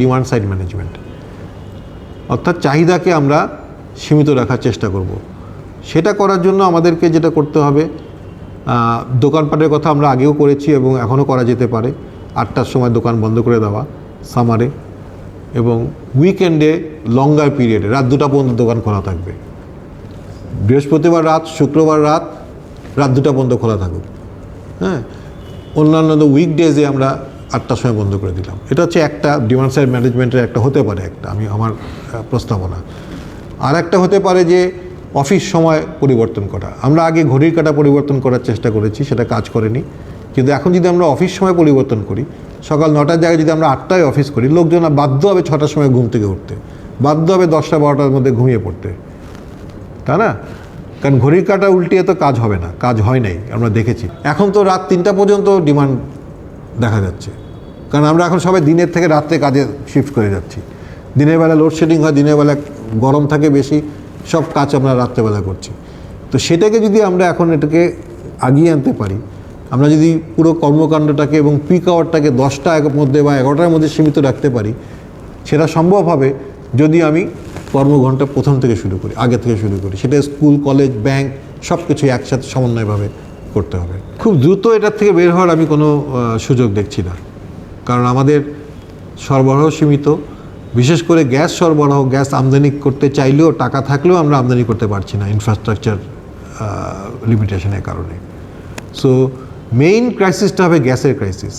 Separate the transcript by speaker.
Speaker 1: Demand side management, অর্থাৎ চাহিদাকে আমরা সীমিত রাখার চেষ্টা করব। সেটা করার জন্য আমাদেরকে যেটা করতে হবে, দোকানপাটের কথা আমরা আগেও করেছি এবং এখনও করা যেতে পারে। 8টার সময় দোকান বন্ধ করে দেওয়া সামারে, এবং উইকেন্ডে লঙ্গার পিরিয়ডে রাত 2টা পর্যন্ত দোকান খোলা থাকবে। বৃহস্পতিবার রাত, শুক্রবার রাত 2টা পর্যন্ত খোলা থাকুক। হ্যাঁ, অন্যান্য উইকডেজে আমরা 8টার সময় বন্ধ করে দিলাম। এটা হচ্ছে একটা ডিমান্ড সাইড ম্যানেজমেন্টের একটা হতে পারে, একটা আমার প্রস্তাবনা। আর একটা হতে পারে যে অফিস সময় পরিবর্তন করা। আমরা আগে ঘড়ির কাঁটা পরিবর্তন করার চেষ্টা করেছি, সেটা কাজ করেনি। কিন্তু এখন যদি আমরা অফিস সময় পরিবর্তন করি, সকাল 9টার জায়গায় যদি আমরা 8টায় অফিস করি, লোকজন বাধ্য হবে 6টার সময় ঘুম থেকে উঠতে, বাধ্য হবে 10টা 12টার মধ্যে ঘুমিয়ে পড়তে, তাই না? কারণ ঘড়ির কাঁটা উল্টিয়ে তো কাজ হবে না, কাজ হয় নাই, আমরা দেখেছি। এখন তো রাত 3টা পর্যন্ত ডিমান্ড দেখা যাচ্ছে, কারণ আমরা এখন সবাই দিনের থেকে রাত্রে কাজে শিফট করে যাচ্ছি। দিনের বেলা লোডশেডিং হয়, দিনের বেলা গরম থাকে বেশি, সব কাজ আমরা রাত্রেবেলা করছি। তো সেটাকে যদি আমরা এখন এটাকে আগিয়ে আনতে পারি, আমরা যদি পুরো কর্মকাণ্ডটাকে এবং পিক আওয়ারটাকে 10টার মধ্যে বা 11টার মধ্যে সীমিত রাখতে পারি, সেটা সম্ভব হবে যদি আমি কর্মঘণ্টা প্রথম থেকে শুরু করি, আগে থেকে শুরু করি। সেটা স্কুল, কলেজ, ব্যাংক সব কিছুই একসাথে সমন্বয়ভাবে করতে হবে। খুব দ্রুত এটার থেকে বের হওয়ার আমি কোনো সুযোগ দেখছি না, কারণ আমাদের সরবরাহ সীমিত। বিশেষ করে গ্যাস সরবরাহ, গ্যাস আমদানি করতে চাইলেও টাকা থাকলেও আমরা আমদানি করতে পারছি না, ইনফ্রাস্ট্রাকচার লিমিটেশনের কারণে। সো মেইন ক্রাইসিসটা হবে গ্যাসের ক্রাইসিস।